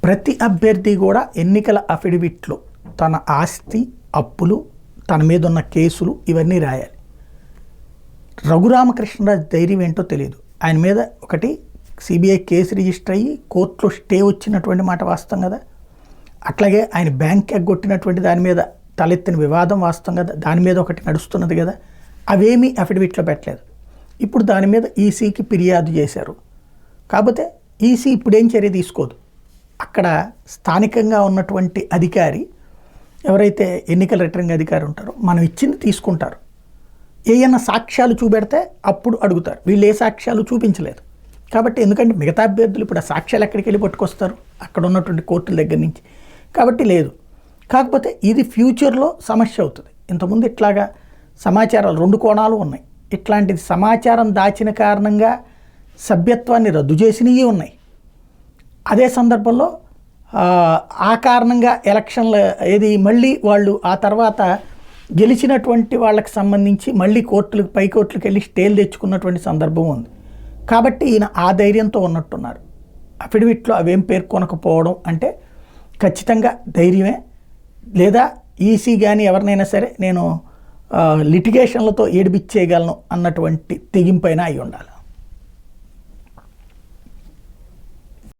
ప్రతి అభ్యర్థి కూడా ఎన్నికల అఫిడవిట్లో తన ఆస్తి, అప్పులు, తన మీద ఉన్న కేసులు ఇవన్నీ రాయాలి. రఘురామకృష్ణరాజు ధైర్యం ఏంటో తెలియదు. ఆయన మీద ఒకటి సిబిఐ కేసు రిజిస్టర్ అయ్యి కోర్టులో స్టే వచ్చినటువంటి మాట వాస్తవం కదా. అట్లాగే ఆయన బ్యాంక్ ఎగ్గొట్టినటువంటి దాని మీద తలెత్తిన వివాదం వాస్తవం కదా, దాని మీద ఒకటి నడుస్తున్నది కదా. అవేమీ అఫిడవిట్లో పెట్టలేదు. ఇప్పుడు దాని మీద ఈసీకి ఫిర్యాదు చేశారు. కాకపోతే ఈసీ ఇప్పుడేం చర్య తీసుకోదు. అక్కడ స్థానికంగా ఉన్నటువంటి అధికారి, ఎవరైతే ఎన్నికల రిటర్నింగ్ అధికారి ఉంటారో, మనం ఇచ్చింది తీసుకుంటారు. ఏమన్నా సాక్ష్యాలు చూపెడితే అప్పుడు అడుగుతారు. వీళ్ళు ఏ సాక్ష్యాలు చూపించలేదు కాబట్టి, ఎందుకంటే మిగతా అభ్యర్థులు ఇప్పుడు ఆ సాక్ష్యాలు ఎక్కడికి వెళ్ళి పట్టుకొస్తారు, అక్కడ ఉన్నటువంటి కోర్టుల దగ్గర నుంచి. కాబట్టి లేదు. కాకపోతే ఇది ఫ్యూచర్లో సమస్య అవుతుంది. ఇంతకుముందు ఇట్లాగా సమాచారాలు 2 కోణాలు ఉన్నాయి. ఇట్లాంటిది సమాచారం దాచిన కారణంగా సభ్యత్వాన్ని రద్దు చేసినవి ఉన్నాయి. అదే సందర్భంలో ఆ కారణంగా ఎలక్షన్ల మళ్ళీ వాళ్ళు ఆ తర్వాత గెలిచినటువంటి వాళ్ళకి సంబంధించి మళ్ళీ పై కోర్టులకు వెళ్ళి స్టేలు తెచ్చుకున్నటువంటి సందర్భం ఉంది. కాబట్టి ఈయన ఆ ధైర్యంతో ఉన్నట్టున్నారు. అఫిడవిట్లో అవేం పేర్కొనకపోవడం అంటే ఖచ్చితంగా ధైర్యమే, లేదా ఈసీ కానీ ఎవరినైనా సరే నేను లిటిగేషన్లతో ఏడిపిచ్చేయగలను అన్నటువంటి తెగింపైన అయి ఉండాలి.